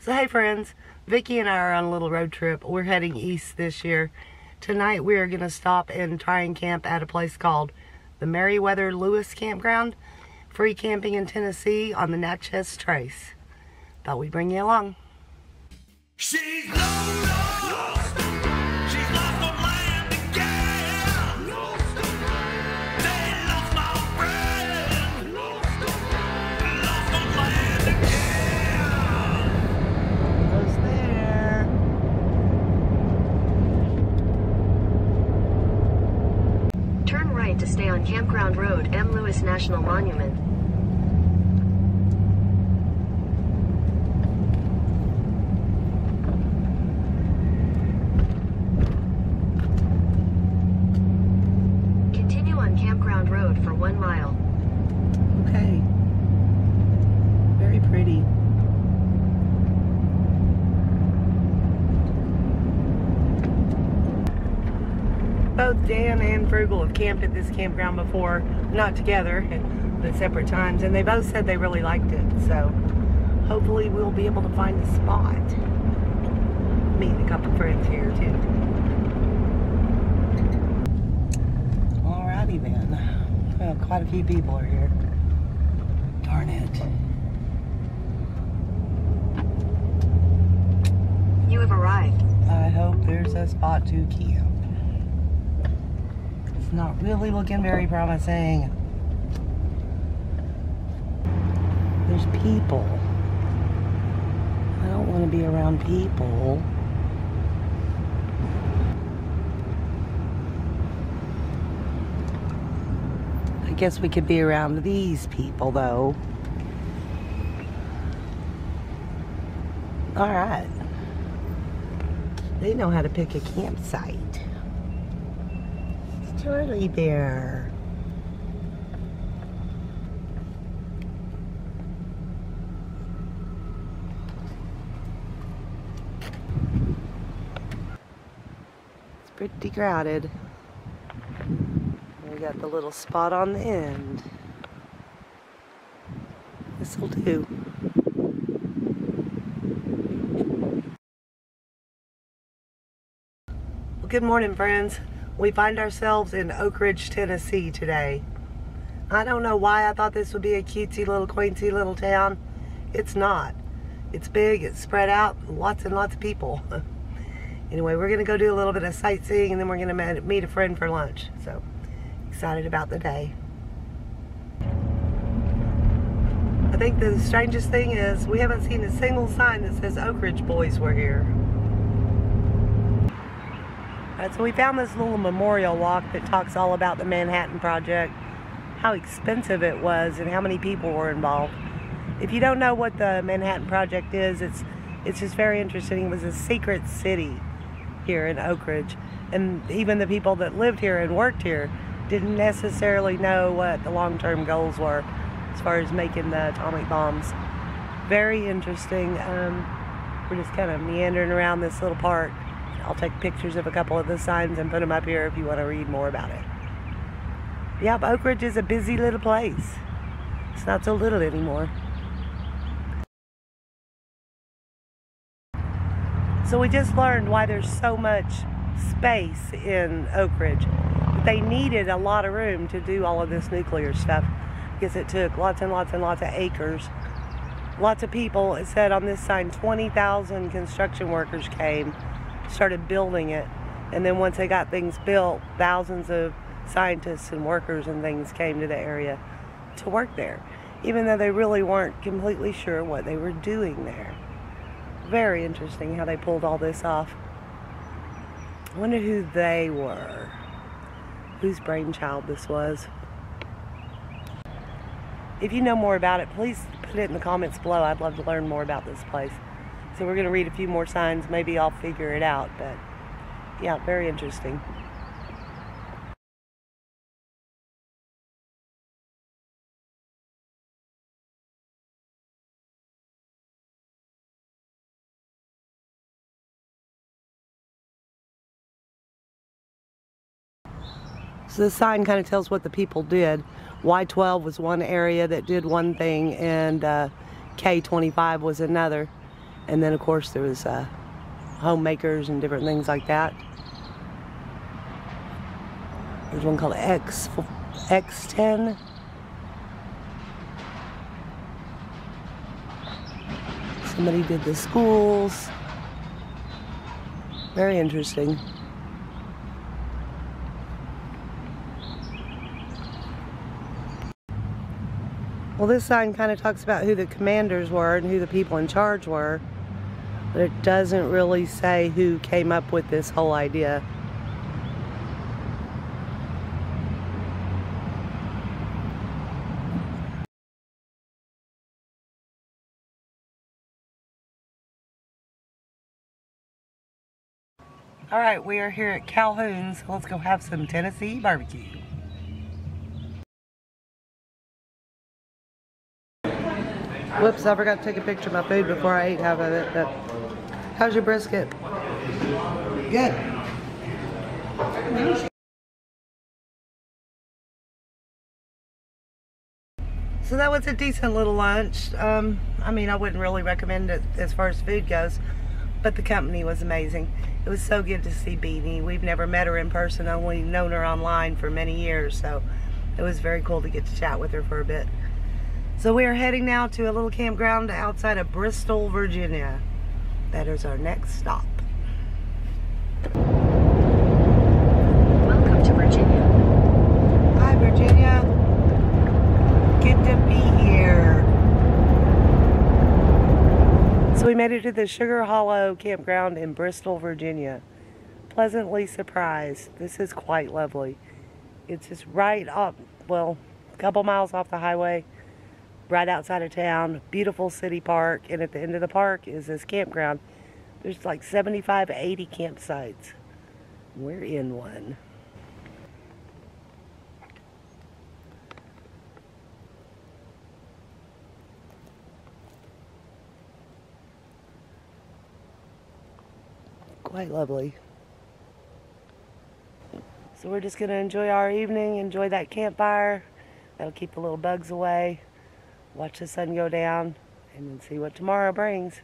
So hey friends, Vicky and I are on a little road trip. We're heading east this year. Tonight we are going to stop and try and camp at a place called the Meriwether Lewis Campground. Free camping in Tennessee on the Natchez Trace. Thought we'd bring you along. She's lost. She's lost her land again. They lost my friend. Lost her land again. Almost there. Turn right to stay on Campground Road, M. Lewis National Monument. Continue on Campground Road for 1 mile. Okay. Very pretty. Both Dan and Frugal have camped at this campground before, not together, but separate times, and they both said they really liked it, so hopefully we'll be able to find a spot. Meet a couple friends here too. Alrighty then. Well, quite a few people are here. Darn it. You have arrived. I hope there's a spot to camp. It's not really looking very promising. There's people. I don't want to be around people. I guess we could be around these people though. Alright. They know how to pick a campsite. It's Charlie there. It's pretty crowded. We got the little spot on the end. This'll do. Well, good morning, friends. We find ourselves in Oak Ridge, Tennessee today. I don't know why I thought this would be a cutesy little quainty little town. It's not. It's big, it's spread out, lots and lots of people. Anyway, we're gonna go do a little bit of sightseeing and then we're gonna meet a friend for lunch. So, excited about the day. I think the strangest thing is we haven't seen a single sign that says Oak Ridge Boys were here. Alright, so we found this little memorial walk that talks all about the Manhattan Project, how expensive it was and how many people were involved. If you don't know what the Manhattan Project is, it's just very interesting. It was a secret city here in Oak Ridge, and even the people that lived here and worked here didn't necessarily know what the long-term goals were as far as making the atomic bombs. Very interesting. We're just kind of meandering around this little park. I'll take pictures of a couple of the signs and put them up here if you want to read more about it. Yep, Oak Ridge is a busy little place. It's not so little anymore. So we just learned why there's so much space in Oak Ridge. They needed a lot of room to do all of this nuclear stuff because it took lots and lots and lots of acres. Lots of people, it said on this sign, 20,000 construction workers came, started building it, and then once they got things built, thousands of scientists and workers and things came to the area to work there, even though they really weren't completely sure what they were doing there. Very interesting how they pulled all this off. I wonder who they were. Whose brainchild this was. If you know more about it, please put it in the comments below. I'd love to learn more about this place. So we're going to read a few more signs. Maybe I'll figure it out. But yeah, very interesting. So the sign kind of tells what the people did. Y12 was one area that did one thing, and K25 was another. And then of course there was homemakers and different things like that. There's one called X10. Somebody did the schools. Very interesting. Well, this sign kind of talks about who the commanders were and who the people in charge were, but it doesn't really say who came up with this whole idea. All right, we are here at Calhoun's, so let's go have some Tennessee barbecue. Whoops, I forgot to take a picture of my food before I ate half of it, but how's your brisket? Good. So that was a decent little lunch. I mean, I wouldn't really recommend it as far as food goes, but the company was amazing. It was so good to see Beanie. We've never met her in person, only known her online for many years, so it was very cool to get to chat with her for a bit. So we are heading now to a little campground outside of Bristol, Virginia. That is our next stop. Welcome to Virginia. Hi, Virginia. Good to be here. So we made it to the Sugar Hollow Campground in Bristol, Virginia. Pleasantly surprised. This is quite lovely. It's just right up, well, a couple miles off the highway, right outside of town. Beautiful city park, and at the end of the park is this campground. There's like 75 to 80 campsites. We're in one. Quite lovely. So we're just going to enjoy our evening, enjoy that campfire. That'll keep the little bugs away. Watch the sun go down and then see what tomorrow brings.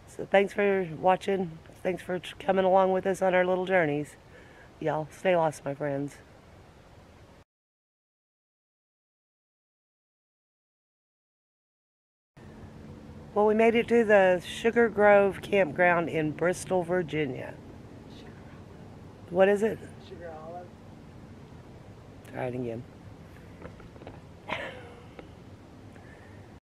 So thanks for watching. Thanks for coming along with us on our little journeys. Y'all stay lost, my friends. Well, we made it to the Sugar Grove Campground in Bristol, Virginia. What is it? Sugar Hollow. Try it again.